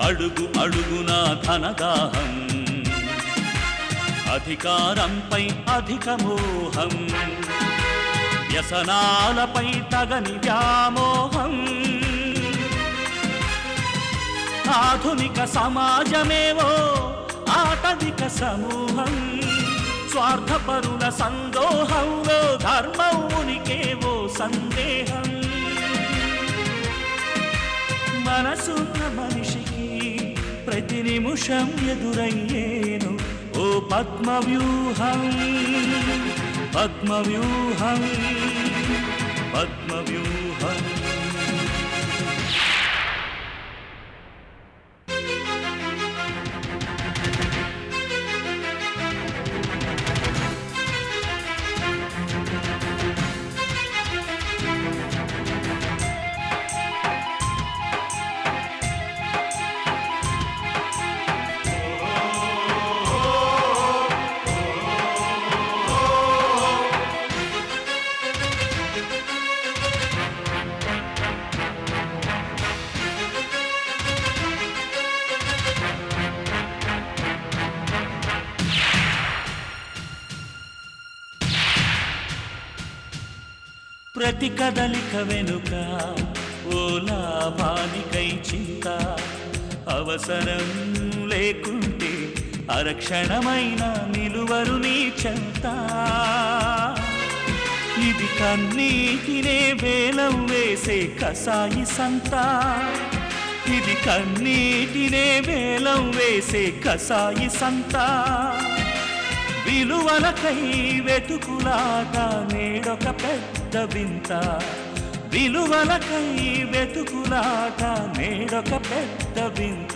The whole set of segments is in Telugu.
అడుగు అడుగున ధనదాహం, అధికారంపై అధిక మోహం, వ్యసనాలపై తగని వ్యామోహం. ఆధునిక సమాజమేవో ఆటవిక సమూహం, స్వార్థపరుల సందోహంలో ధర్మం ఉనికేవో సందేహం. మనసున్న మనిషికి ప్రతి నిమిషం ఎదురయ్యేను ఓ పద్మవ్యూహం, పద్మవ్యూహం, పద్మవ్యూహం. ప్రతి కదలిక వెనుక ఓ లాభానికై చింత, అవసరం లేకుంటే అరక్షణమైన నిలువరు నీ చెంత. ఇది కన్నీటినే వేలం వేసే కసాయి సంత, ఇది కన్నీటినే వేలం వేసే కసాయి సంత. విలువలకై వెతుకులాట నేడొక పెద్ద వింత, విలువలకై వెతుకులాట నేడొక పెద్ద వింత.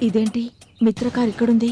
ఇదేంటి మిత్రకార్ ఇక్కడుంది?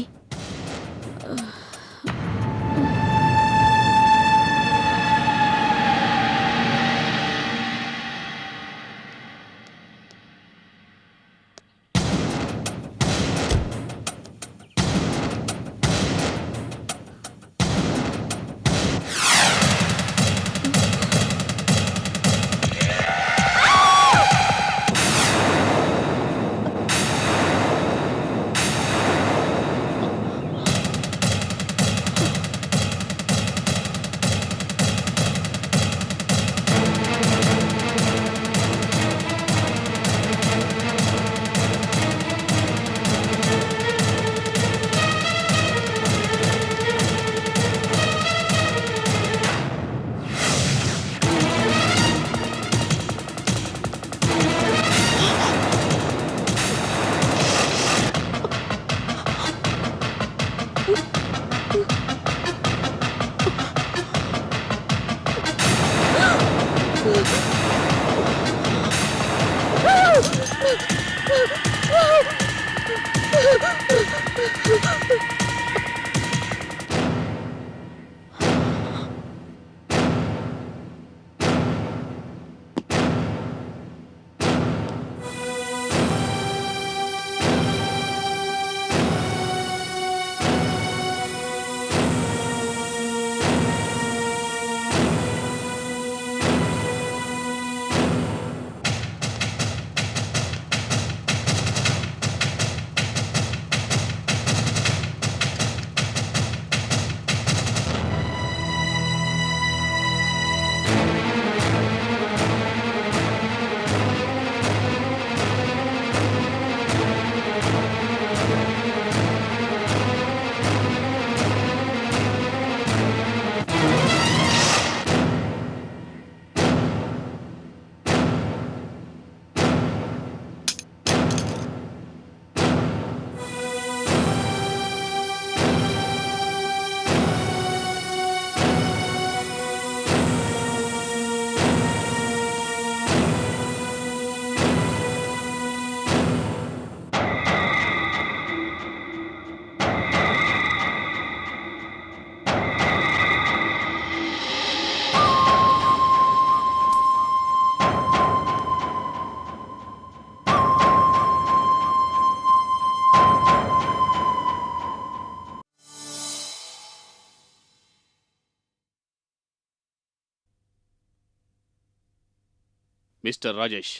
మిస్టర్ రాజేష్,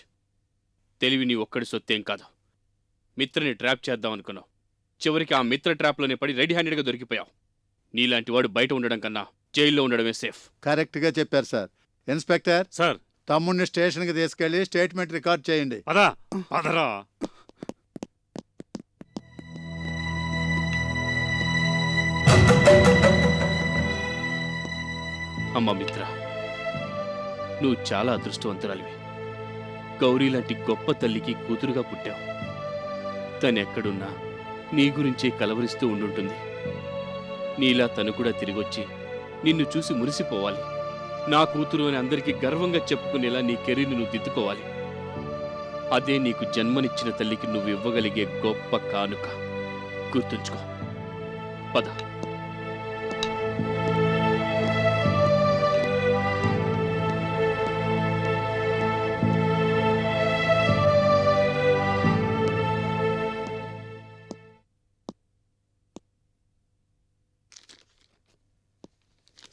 తెలివి నీ ఒక్కడి సొత్తేం కాదు. మిత్రని ట్రాప్ చేద్దాం అనుకున్నావు. చివరికి ఆ మిత్ర ట్రాప్లోనే పడి రెడీ హ్యాండెడ్గా దొరికిపోయావు. నీలాంటి వాడు బయట ఉండడం కన్నా జైల్లో ఉండడమే సేఫ్. కరెక్ట్గా చెప్పారు సార్. ఇన్స్పెక్టర్, సార్, తమ్ముడిని స్టేషన్కి తీసుకెళ్లి స్టేట్మెంట్ రికార్డ్ చేయండి. పదా పదరా. అమ్మా మిత్ర, నువ్వు చాలా అదృష్టవంతురాలివి. గౌరీ లాంటి గొప్ప తల్లికి కూతురుగా పుట్టావు. తనెక్కడున్నా నీ గురించే కలవరిస్తూ ఉండుంటుంది. నీలా తను కూడా తిరిగొచ్చి నిన్ను చూసి మురిసిపోవాలి. నా కూతురు అని అందరికీ గర్వంగా చెప్పుకునేలా నీ కెరీర్ని నువ్వు దిద్దుకోవాలి. అదే నీకు జన్మనిచ్చిన తల్లికి నువ్వు ఇవ్వగలిగే గొప్ప కానుక. గుర్తుంచుకో. పద.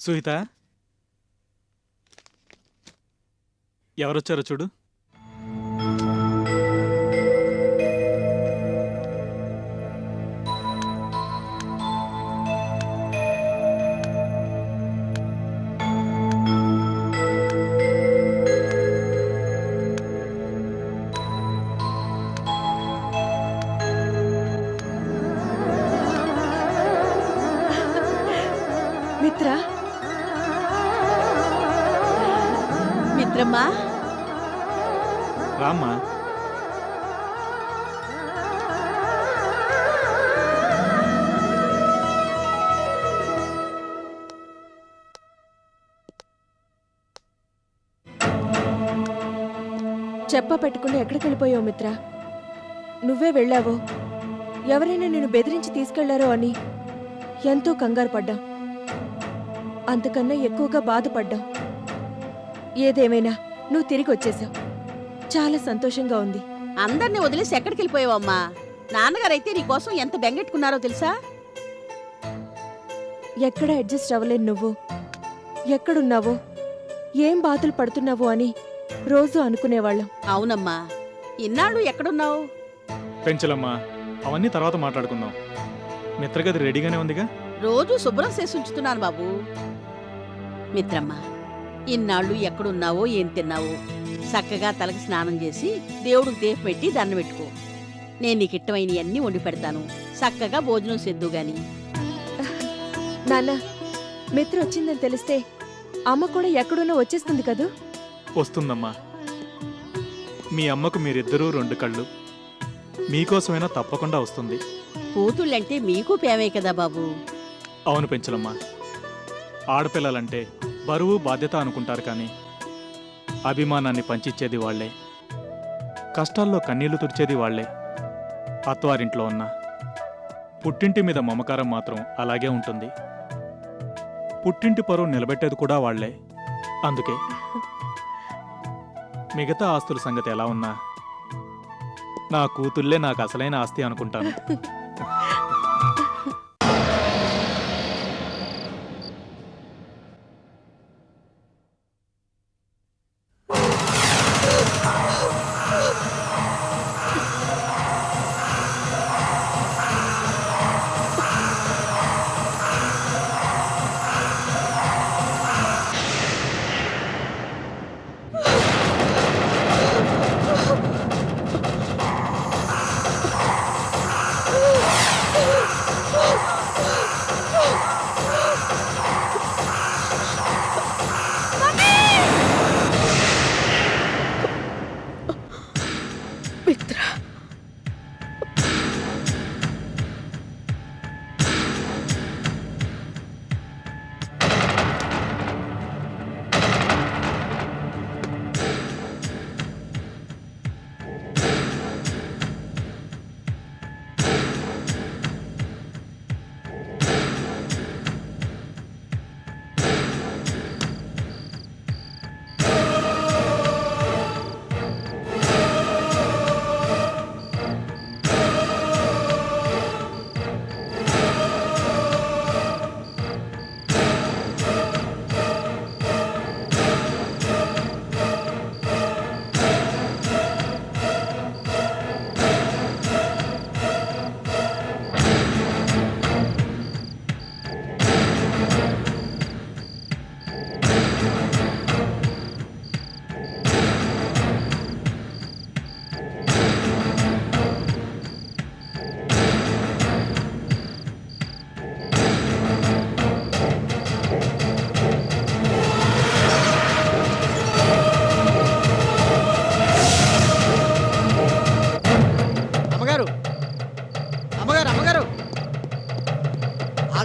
సుహిత, ఎవరొచ్చారో చూడు. మిత్ర, మిత్రమ్మా, రామ్మా. చెప్ప పెట్టుకుని ఎక్కడికి వెళ్ళిపోయావు మిత్ర? నువ్వే వెళ్ళావో, ఎవరైనా నిన్ను బెదిరించి తీసుకెళ్లారో అని ఎంతో కంగారు పడ్డాం. అంతకన్నా ఎక్కువగా బాధపడ్డాం. ఏదేమైనా నువ్వు తిరిగి వచ్చేసావు. చాలా సంతోషంగా ఉంది. అందరినీ వదిలేసి ఎక్కడికి వెళ్ళిపోయావమ్మా? నాన్నగారైతే నీకోసం ఎంత బెంగెట్టుకున్నారో తెలుసా? ఎక్కడ అడ్జస్ట్ అవ్వలేను నువ్వు. ఎక్కడున్నావో, ఏం బాధలు పడుతున్నావో అని రోజు అనుకునేవాళ్ళం. అవునమ్మా, ఇన్నాళ్ళు ఎక్కడున్నావు? పెంచలమ్మా, అవన్నీ తర్వాత మాట్లాడుకుందాం. మిత్రగది రెడీగానే ఉందిగా. రోజు శుభ్రం చేసి ఉంచుతున్నాను బాబు. మిత్రమ్మా, ఇన్నాళ్ళు ఎక్కడున్నావో ఏం తిన్నావో చక్కగా తలకి స్నానం చేసి దేవుడికి దీప పెట్టి దండం పెట్టుకో. నేను నీకు ఇట్టమైనవి అన్నీ వండి పెడతాను. చక్కగా భోజనం చేద్దు గాని. నాన్న, మిత్ర వచ్చిందని తెలిస్తే అమ్మ కూడా ఎక్కడున్నా వచ్చేస్తుంది కదూ? వస్తుందమ్మా. మీ అమ్మకు మీరిద్దరూ రెండు కళ్ళు. మీకోసమైనా తప్పకుండా వస్తుంది. కూతుళ్ళంటే మీకు ప్రేమే కదా బాబు. అవును పెంచలమ్మా, ఆడపిల్లలంటే బరువు బాధ్యత అనుకుంటారు, కానీ అభిమానాన్ని పంచిచ్చేది వాళ్లే. కష్టాల్లో కన్నీళ్లు తుడిచేది వాళ్లే. అత్వారింట్లో ఉన్న పుట్టింటి మీద మమకారం మాత్రం అలాగే ఉంటుంది. పుట్టింటి పరువు నిలబెట్టేది కూడా వాళ్లే. అందుకే మిగతా ఆస్తుల సంగతి ఎలా ఉన్నా నా కూతుళ్ళే నాకు అసలైన ఆస్తి అనుకుంటాను.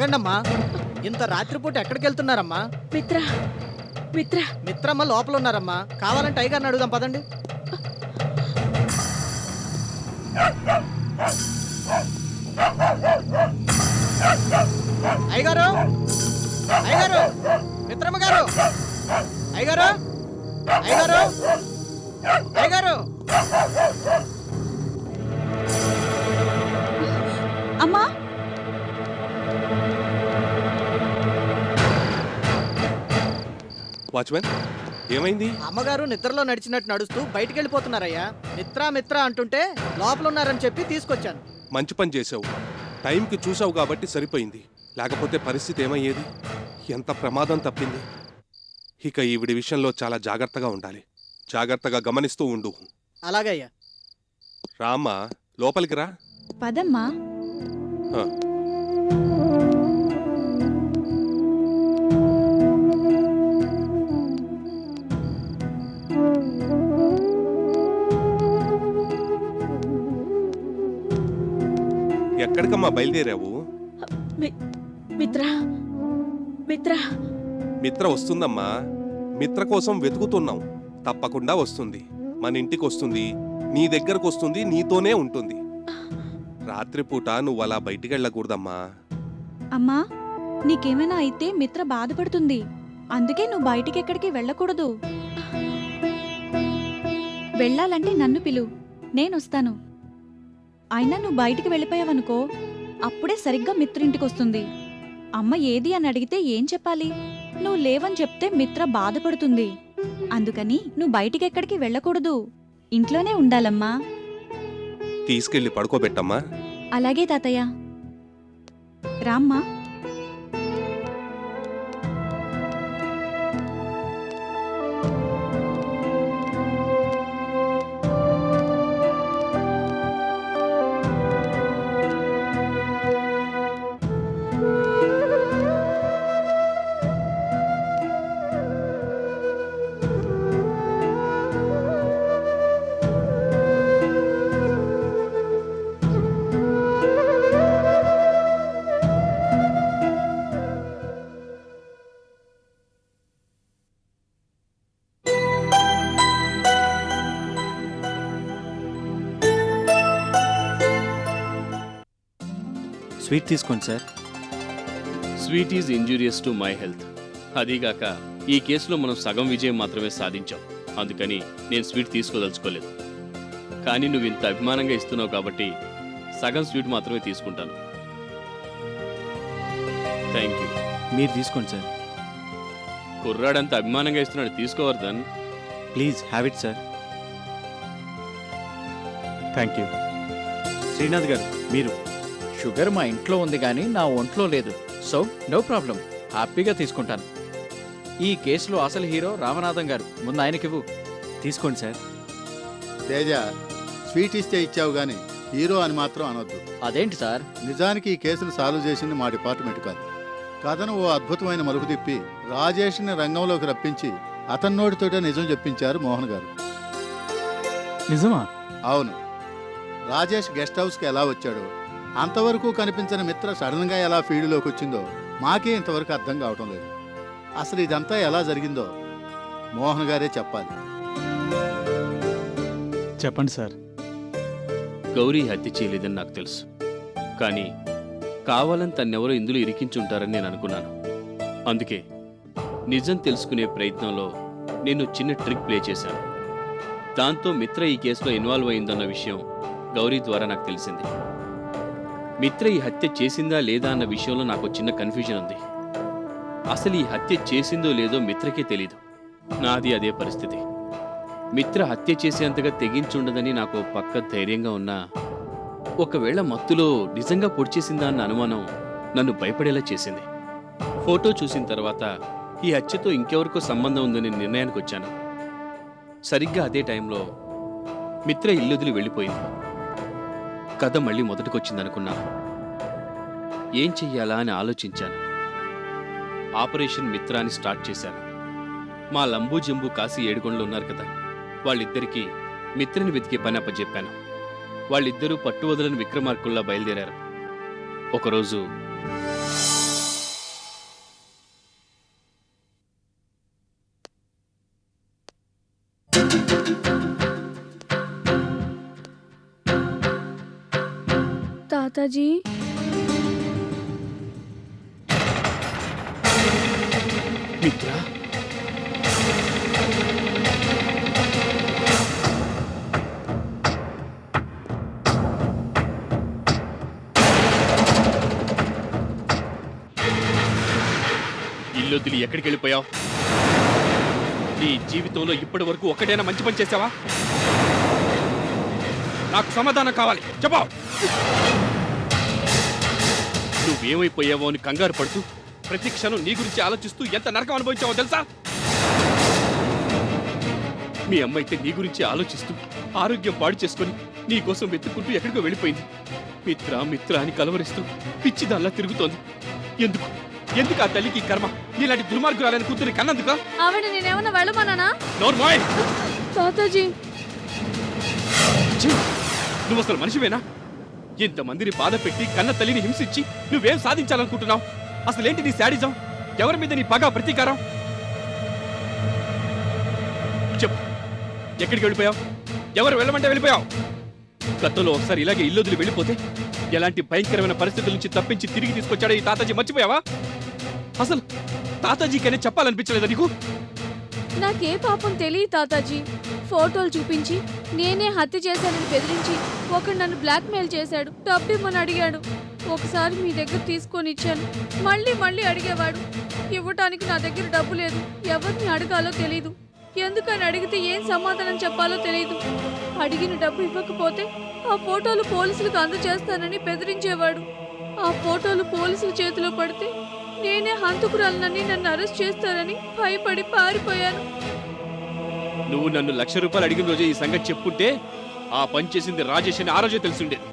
ఆగండి అమ్మా. ఇంత రాత్రిపూట ఎక్కడికి వెళ్తున్నారమ్మా? మిత్ర మిత్ర మిత్రమ్మ లోపల ఉన్నారమ్మా. కావాలంటే అయ్యగారిని అడుగుదాం పదండి. అయ్యగారు, అయ్యగారు, మిత్రమ్మ గారు, అయ్యగారు, అయ్యగారు, అయ్యగారు. అమ్మా వాచ్మెన్, ఏమైంది? అమ్మగారు నిద్రలో నడిచినట్టు నడుస్తూ బయటికి వెళ్ళిపోతున్నారయ్యా. మిత్ర అంటుంటే లోపల ఉన్నారని చెప్పి తీసుకొచ్చాను. మంచి పని చేసావు. టైంకి చూసావు కాబట్టి సరిపోయింది. లేకపోతే పరిస్థితి ఏమయ్యేది? ఎంత ప్రమాదం తప్పింది. ఇక ఈవిడి విషయంలో చాలా జాగ్రత్తగా ఉండాలి. జాగ్రత్తగా గమనిస్తూ ఉండు. అలాగయ్యా. రామ్మా, లోపలికి రా. పదమ్మా. ఆ. ఎక్కడికమ్మా బయలుదేరావు? మిత్ర మిత్ర మిత్ర వస్తుందమ్మా. మిత్ర కోసం వెతుకుతున్నాం. తప్పకుండా వస్తుంది. మన ఇంటికి వస్తుంది, నీ దగ్గరకు వస్తుంది, నీతోనే ఉంటుంది. రాత్రిపూట నువ్వు అలా బయటికి వెళ్ళకూడదమ్మా. అమ్మా నీకేమైనా అయితే మిత్ర బాధపడుతుంది. అందుకే నువ్వు బయటికి ఎక్కడికి వెళ్ళకూడదు. వెళ్ళాలంటే నన్ను పిలు, నేనొస్తాను. అయినా నువ్వు బయటికి వెళ్ళిపోయావనుకో, అప్పుడే సరిగ్గా మిత్ర ఇంటికి వస్తుంది. అమ్మ ఏది అని అడిగితే ఏం చెప్పాలి? నువ్వు లేవని చెప్తే మిత్ర బాధపడుతుంది. అందుకని నువ్వు బయటికి ఎక్కడికి వెళ్ళకూడదు, ఇంట్లోనే ఉండాలమ్మా. తీసుకెళ్లి పడుకోబెట్టమ్మా. అలాగే తాతయ్య. రామ్మా. స్వీట్ తీసుకోండి sir. Sweet is injurious to my health. అదీగాక ఈ కేసులో మనం సగం విజయం మాత్రమే సాధించాం. అందుకని నేను స్వీట్ తీసుకోదలుచుకోలేదు. కానీ నువ్వు ఇంత అభిమానంగా ఇస్తున్నావు కాబట్టి సగం స్వీట్ మాత్రమే తీసుకుంటాను. Thank you. మీరు తీసుకోండి సార్. కుర్రాడంత అభిమానంగా ఇస్తున్నాడు, తీసుకోవర్ధన్. Please have it sir. Thank you. Srinath garu, మీరు. షుగర్ మా ఇంట్లో ఉంది కానీ నా ఒంట్లో లేదు. సో నో ప్రాబ్లం, హ్యాపీగా తీసుకుంటాను. ఈ కేసులో అసలు హీరో రామనాథం గారు. ముందు ఆయనకివ్వు. తీసుకోండి సార్. తేజ, స్వీట్ ఇస్తే ఇచ్చావు గాని హీరో అని మాత్రం అనొద్దు. అదేంటి సార్? నిజానికి ఈ కేసును సాల్వ్ చేసింది మా డిపార్ట్మెంట్ కాదు. కథను ఓ అద్భుతమైన మలుపు తిప్పి రాజేష్ని రంగంలోకి రప్పించి అతని నోటితోటే నిజం చెప్పించారు మోహన్ గారు. నిజమా? అవును. రాజేష్ గెస్ట్ హౌస్కి ఎలా వచ్చాడో, అంతవరకు కనిపించిన మిత్ర సడన్గా ఎలా ఫీల్డ్లోకి వచ్చిందో మాకే ఇంతవరకు అర్థం కావటం లేదు. అసలు ఇదంతా ఎలా జరిగిందో మోహన్ గారే చెప్పాలి. చెప్పండి సార్. గౌరీ హత్య చేయలేదని నాకు తెలుసు. కానీ కావాలని తన్నెవరో ఇందులో ఇరికించుంటారని నేను అనుకున్నాను. అందుకే నిజం తెలుసుకునే ప్రయత్నంలో నేను చిన్న ట్రిక్ ప్లే చేశాను. దాంతో మిత్ర ఈ కేసులో ఇన్వాల్వ్ అయిందన్న విషయం గౌరీ ద్వారా నాకు తెలిసింది. మిత్ర ఈ హత్య చేసిందా లేదా అన్న విషయంలో నాకు చిన్న కన్ఫ్యూజన్ ఉంది. అసలు ఈ హత్య చేసిందో లేదో మిత్రకే తెలీదు. నాది అదే పరిస్థితి. మిత్ర హత్య చేసేంతగా తెగించుండదని నాకు పక్క ధైర్యంగా ఉన్నా, ఒకవేళ మత్తులో నిజంగా పొడిచేసిందా అన్న అనుమానం నన్ను భయపడేలా చేసింది. ఫోటో చూసిన తర్వాత ఈ హత్యతో ఇంకెవరికో సంబంధం ఉందని నిర్ణయానికి వచ్చాను. సరిగ్గా అదే టైంలో మిత్ర ఇల్లుదిలి వెళ్ళిపోయింది. కథ మళ్ళీ మొదటికొచ్చిందనుకున్నాను. ఏం చెయ్యాలా అని ఆలోచించాను. ఆపరేషన్ మిత్రాన్ని స్టార్ట్ చేశాను. మా లంబూ జంబూ కాశీ ఏడుగొండలు ఉన్నారు కదా, వాళ్ళిద్దరికీ మిత్రని వెతికే పని అప్పచెప్పాను. వాళ్ళిద్దరూ పట్టువదలని విక్రమార్కుల్లా బయలుదేరారు. ఒకరోజు తాతాజీ మిత్ర ఇల్లొదిలి ఎక్కడికి వెళ్ళిపోయావు? నీ జీవితంలో ఇప్పటి వరకు ఒక్కటైనా మంచి పని చేసావా? నాకు సమాధానం కావాలి, చెప్పు. నువ్వేమైపోయావో అని కంగారు పడుతూ ప్రతి క్షణం నీ గురించి ఆలోచిస్తూ ఎంత నరకం అనుభవించావో తెలుసా? మీ అమ్మ అయితే నీ గురించి ఆలోచిస్తూ ఆరోగ్యం పాడు చేసుకొని నీ కోసం వెతుక్కుంటూ ఎక్కడికో వెళ్ళిపోయింది. మిత్ర మిత్ర అని కలవరిస్తూ పిచ్చిదాల్లా తిరుగుతోంది. ఎందుకు ఎందుకు ఆ తల్లికి కర్మ? నీలాంటి దుర్మార్గురాలని కూతురి కన్నందుక? ఆవిడ నేనేమన్నా వెళ్ళమన్నానా? నోర్మోయ్! తాతాజీ ఛీ! నువ్వు అసలు మనిషివేనా? ఇంతమందిని బాధ పెట్టి కన్న తల్లిని హింసించి నువ్వేం సాధించాలనుకుంటున్నావు? అసలేంటి నీ శాడిజం? ఎవరి మీద నీ పగ ప్రతీకారం? చెప్పు, ఎక్కడికి వెళ్ళిపోయావు? ఎవరు వెళ్ళమంటే వెళ్ళిపోయావు? గతంలో ఒకసారి ఇలాగే ఇల్లొదిలి వెళ్ళిపోతే ఎలాంటి భయంకరమైన పరిస్థితుల నుంచి తప్పించి తిరిగి తీసుకొచ్చాడో ఈ తాతాజీ మర్చిపోయావా? అసలు తాతాజీకనే చెప్పాలనిపించలేదా నీకు? నాకే పాపం తెలియదు తాతాజీ. ఫోటోలు చూపించి నేనే హత్య చేశానని బెదిరించి ఒకడు నన్ను బ్లాక్మెయిల్ చేశాడు. డబ్బు ఇమ్మని అడిగాడు. ఒకసారి మీ దగ్గర తీసుకొని ఇచ్చాను. మళ్ళీ మళ్ళీ అడిగేవాడు. ఇవ్వటానికి నా దగ్గర డబ్బు లేదు. ఎవరిని అడగాలో తెలీదు. ఎందుకని అడిగితే ఏం సమాధానం చెప్పాలో తెలీదు. అడిగిన డబ్బు ఇవ్వకపోతే ఆ ఫోటోలు పోలీసులకు అందజేస్తానని బెదిరించేవాడు. ఆ ఫోటోలు పోలీసుల చేతిలో పడితే నేనే హంతకురాలనని నన్ను అరెస్ట్ చేస్తారని భయపడి పారిపోయాను. నువ్వు నన్ను ₹1,00,000 అడిగిన రోజే ఈ సంగతి చెప్పుంటే ఆ పని చేసింది రాజేష్ అని ఆ రోజే తెలిసిండేది.